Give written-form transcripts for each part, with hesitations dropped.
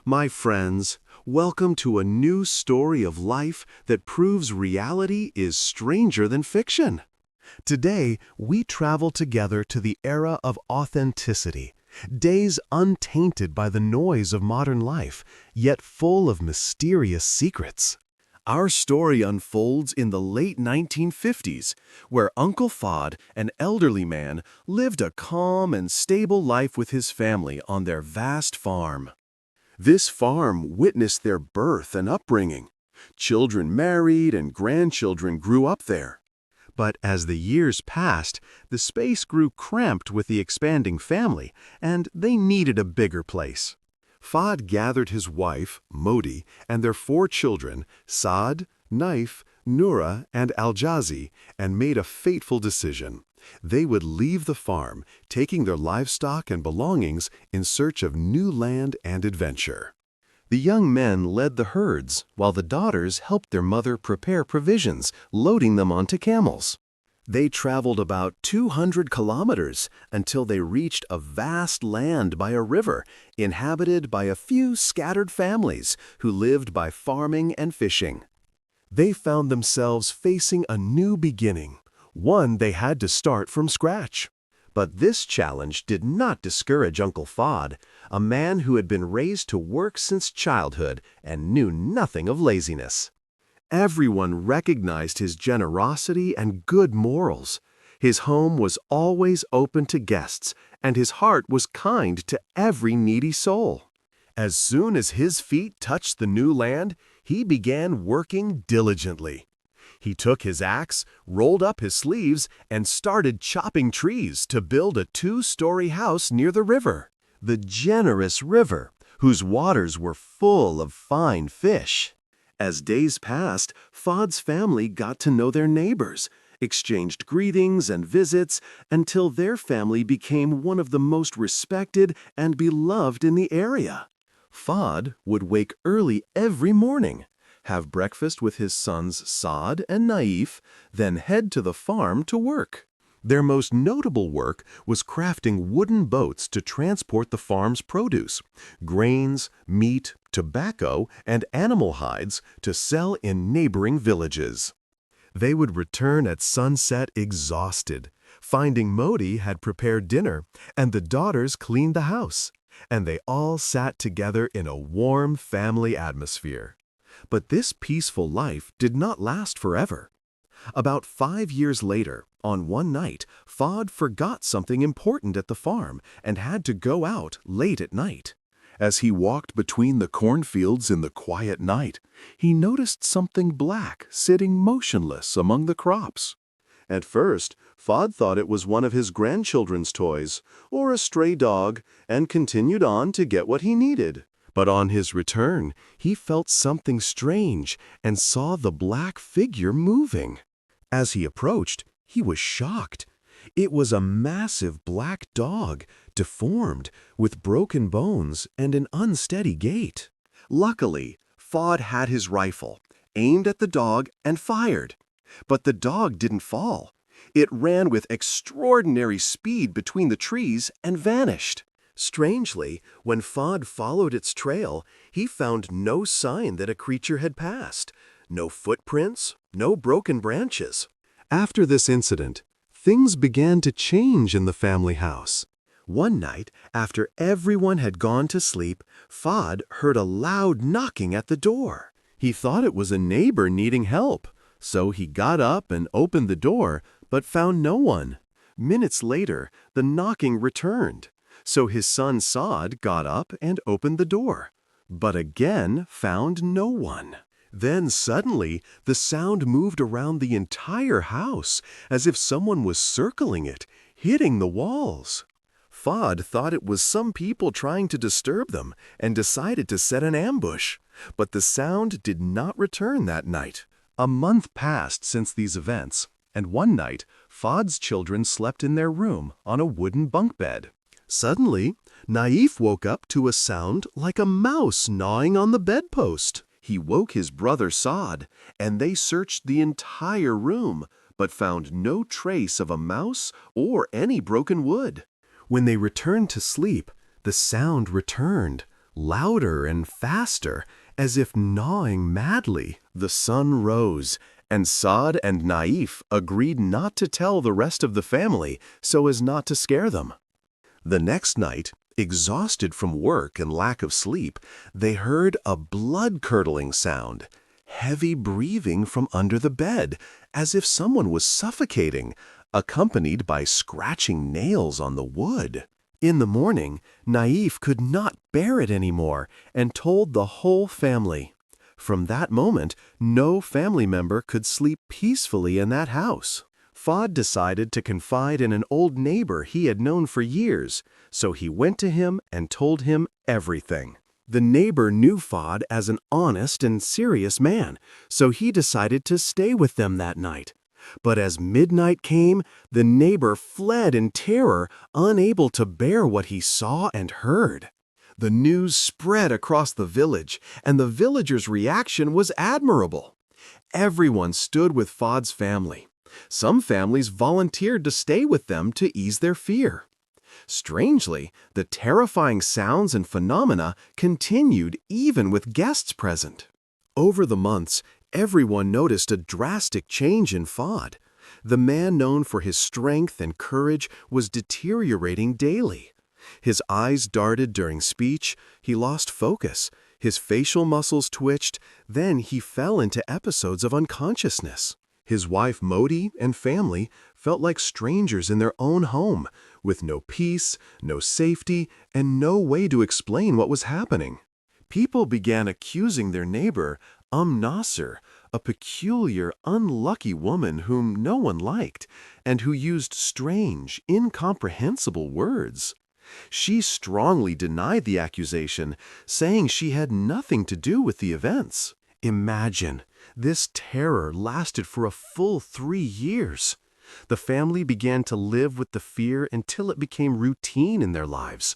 My friends, welcome to a new story of life that proves reality is stranger than fiction. Today, we travel together to the era of authenticity, days untainted by the noise of modern life, yet full of mysterious secrets. Our story unfolds in the late 1950s, where Uncle Fod, an elderly man, lived a calm and stable life with his family on their vast farm. This farm witnessed their birth and upbringing. Children married and grandchildren grew up there. But as the years passed, the space grew cramped with the expanding family, and they needed a bigger place. Fod gathered his wife, Modi, and their 4 children, Saad, Naif, Noura, and Aljazi, and made a fateful decision. They would leave the farm, taking their livestock and belongings in search of new land and adventure. The young men led the herds, while the daughters helped their mother prepare provisions, loading them onto camels. They traveled about 200 kilometers until they reached a vast land by a river, inhabited by a few scattered families who lived by farming and fishing. They found themselves facing a new beginning, one they had to start from scratch. But this challenge did not discourage Uncle Fod, a man who had been raised to work since childhood and knew nothing of laziness. Everyone recognized his generosity and good morals. His home was always open to guests, and his heart was kind to every needy soul. As soon as his feet touched the new land, he began working diligently. He took his axe, rolled up his sleeves, and started chopping trees to build a 2-story house near the river, the generous river, whose waters were full of fine fish. As days passed, Fod's family got to know their neighbors, exchanged greetings and visits, until their family became one of the most respected and beloved in the area. Fod would wake early every morning, have breakfast with his sons Saad and Naif, then head to the farm to work. Their most notable work was crafting wooden boats to transport the farm's produce, grains, meat, tobacco, and animal hides to sell in neighboring villages. They would return at sunset exhausted, finding Modi had prepared dinner and the daughters cleaned the house, and they all sat together in a warm family atmosphere. But this peaceful life did not last forever. About 5 years later, on one night, Fod forgot something important at the farm and had to go out late at night. As he walked between the cornfields in the quiet night, he noticed something black sitting motionless among the crops. At first, Fod thought it was one of his grandchildren's toys, or a stray dog, and continued on to get what he needed. But on his return, he felt something strange and saw the black figure moving. As he approached, he was shocked. It was a massive black dog, deformed, with broken bones and an unsteady gait. Luckily, Fod had his rifle, aimed at the dog, and fired. But the dog didn't fall. It ran with extraordinary speed between the trees and vanished. Strangely, when Fod followed its trail, he found no sign that a creature had passed. No footprints, no broken branches. After this incident, things began to change in the family house. One night, after everyone had gone to sleep, Fod heard a loud knocking at the door. He thought it was a neighbor needing help, so he got up and opened the door, but found no one. Minutes later, the knocking returned. So his son Saad got up and opened the door, but again found no one. Then suddenly, the sound moved around the entire house, as if someone was circling it, hitting the walls. Fod thought it was some people trying to disturb them and decided to set an ambush, but the sound did not return that night. A month passed since these events, and one night, Fod's children slept in their room on a wooden bunk bed. Suddenly, Naif woke up to a sound like a mouse gnawing on the bedpost. He woke his brother Saad, and they searched the entire room, but found no trace of a mouse or any broken wood. When they returned to sleep, the sound returned, louder and faster, as if gnawing madly. The sun rose, and Saad and Naif agreed not to tell the rest of the family so as not to scare them. The next night, exhausted from work and lack of sleep, they heard a blood-curdling sound, heavy breathing from under the bed, as if someone was suffocating, accompanied by scratching nails on the wood. In the morning, Naif could not bear it anymore and told the whole family. From that moment, no family member could sleep peacefully in that house. Fahd decided to confide in an old neighbor he had known for years, so he went to him and told him everything. The neighbor knew Fahd as an honest and serious man, so he decided to stay with them that night. But as midnight came, the neighbor fled in terror, unable to bear what he saw and heard. The news spread across the village, and the villagers' reaction was admirable. Everyone stood with Fahd's family. Some families volunteered to stay with them to ease their fear. Strangely, the terrifying sounds and phenomena continued even with guests present. Over the months, everyone noticed a drastic change in Fahd. The man known for his strength and courage was deteriorating daily. His eyes darted during speech, he lost focus, his facial muscles twitched, then he fell into episodes of unconsciousness. His wife Modi and family felt like strangers in their own home, with no peace, no safety, and no way to explain what was happening. People began accusing their neighbor, Nasser, a peculiar, unlucky woman whom no one liked, and who used strange, incomprehensible words. She strongly denied the accusation, saying she had nothing to do with the events. Imagine, this terror lasted for a full 3 years. The family began to live with the fear until it became routine in their lives.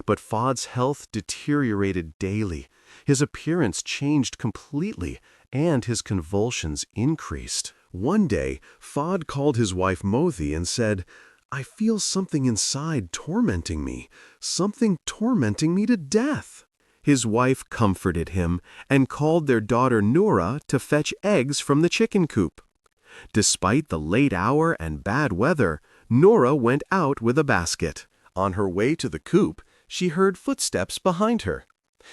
But Fahd's health deteriorated daily. His appearance changed completely, and his convulsions increased. One day, Fahd called his wife Modi and said, "I feel something inside tormenting me, something tormenting me to death." His wife comforted him and called their daughter Noura to fetch eggs from the chicken coop. Despite the late hour and bad weather, Noura went out with a basket. On her way to the coop, she heard footsteps behind her.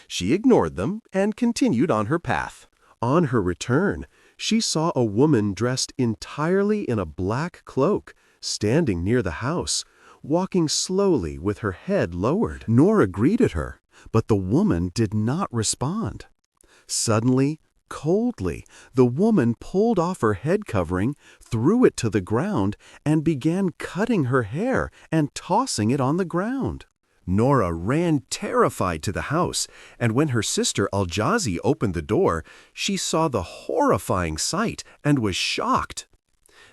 She ignored them and continued on her path. On her return, she saw a woman dressed entirely in a black cloak, standing near the house, walking slowly with her head lowered. Noura greeted her, but the woman did not respond. Suddenly, coldly, the woman pulled off her head covering, threw it to the ground, and began cutting her hair and tossing it on the ground. Noura ran terrified to the house, and when her sister Aljazi opened the door, she saw the horrifying sight and was shocked.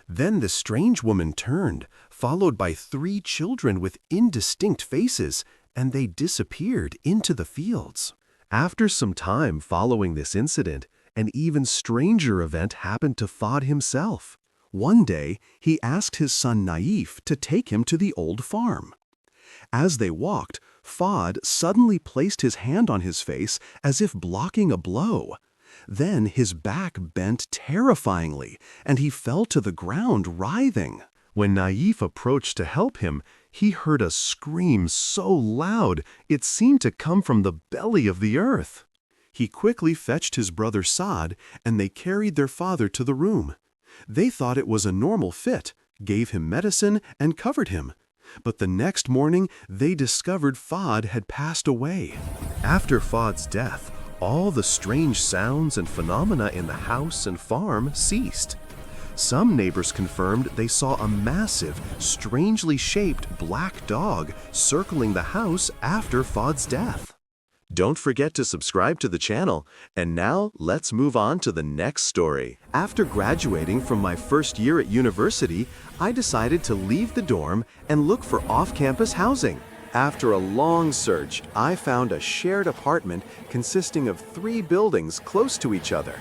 Then the strange woman turned, followed by 3 children with indistinct faces, and they disappeared into the fields. After some time following this incident, an even stranger event happened to Fahd himself. One day, he asked his son Naif to take him to the old farm. As they walked, Fahd suddenly placed his hand on his face as if blocking a blow. Then his back bent terrifyingly, and he fell to the ground writhing. When Naif approached to help him, he heard a scream so loud it seemed to come from the belly of the earth. He quickly fetched his brother Saad, and they carried their father to the room. They thought it was a normal fit, gave him medicine, and covered him. But the next morning, they discovered Fahd had passed away. After Fahd's death, all the strange sounds and phenomena in the house and farm ceased. Some neighbors confirmed they saw a massive, strangely shaped black dog circling the house after Fahd's death. Don't forget to subscribe to the channel. And now, let's move on to the next story. After graduating from my first year at university, I decided to leave the dorm and look for off-campus housing. After a long search, I found a shared apartment consisting of 3 buildings close to each other.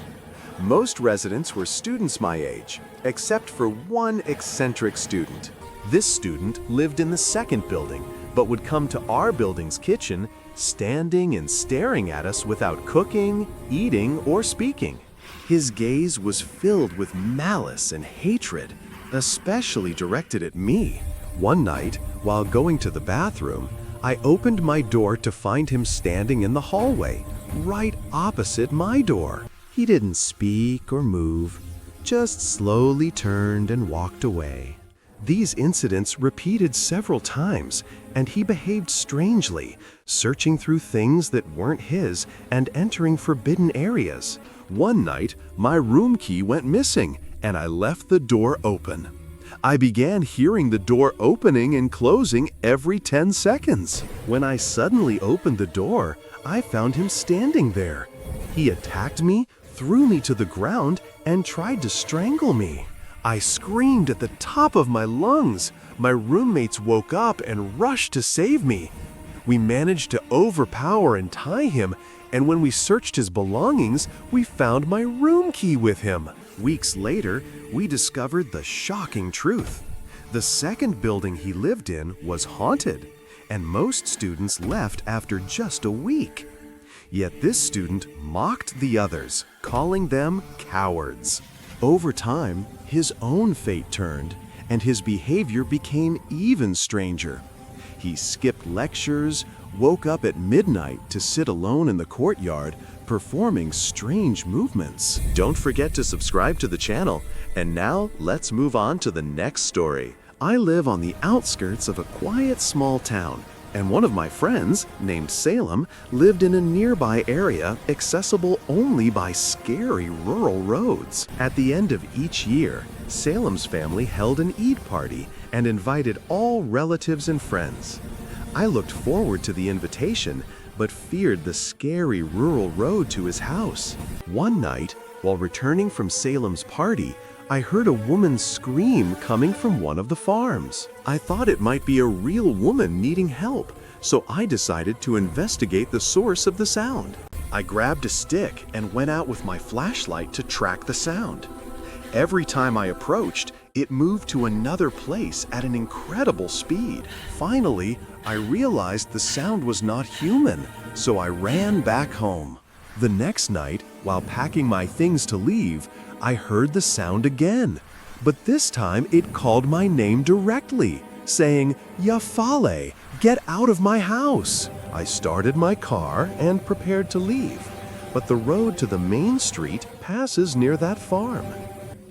Most residents were students my age, except for one eccentric student. This student lived in the second building, but would come to our building's kitchen, standing and staring at us without cooking, eating, or speaking. His gaze was filled with malice and hatred, especially directed at me. One night, while going to the bathroom, I opened my door to find him standing in the hallway, right opposite my door. He didn't speak or move, just slowly turned and walked away. These incidents repeated several times, and he behaved strangely, searching through things that weren't his and entering forbidden areas. One night, my room key went missing, and I left the door open. I began hearing the door opening and closing every 10 seconds. When I suddenly opened the door, I found him standing there. He attacked me, threw me to the ground, and tried to strangle me. I screamed at the top of my lungs. My roommates woke up and rushed to save me. We managed to overpower and tie him, and when we searched his belongings, we found my room key with him. Weeks later, we discovered the shocking truth. The second building he lived in was haunted, and most students left after just a week. Yet this student mocked the others, calling them cowards. Over time, his own fate turned, and his behavior became even stranger. He skipped lectures, woke up at midnight to sit alone in the courtyard, performing strange movements. Don't forget to subscribe to the channel. And now, let's move on to the next story. I live on the outskirts of a quiet small town, and one of my friends, named Salem, lived in a nearby area accessible only by scary rural roads. At the end of each year, Salem's family held an Eid party and invited all relatives and friends. I looked forward to the invitation, but feared the scary rural road to his house. One night, while returning from Salem's party, I heard a woman scream coming from one of the farms. I thought it might be a real woman needing help, so I decided to investigate the source of the sound. I grabbed a stick and went out with my flashlight to track the sound. Every time I approached, it moved to another place at an incredible speed. Finally, I realized the sound was not human, so I ran back home. The next night, while packing my things to leave, I heard the sound again, but this time it called my name directly, saying, "Yafale, get out of my house." I started my car and prepared to leave, but the road to the main street passes near that farm.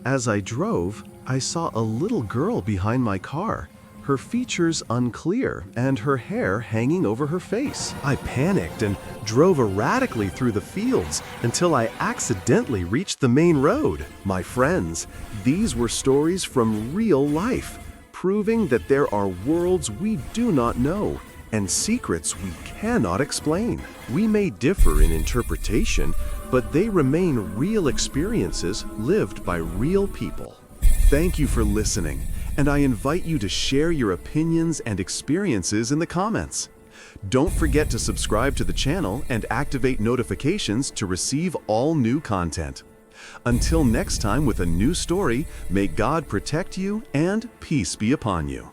As I drove, I saw a little girl behind my car, her features unclear and her hair hanging over her face. I panicked and drove erratically through the fields until I accidentally reached the main road. My friends, these were stories from real life, proving that there are worlds we do not know and secrets we cannot explain. We may differ in interpretation, but they remain real experiences lived by real people. Thank you for listening, and I invite you to share your opinions and experiences in the comments. Don't forget to subscribe to the channel and activate notifications to receive all new content. Until next time with a new story, may God protect you and peace be upon you.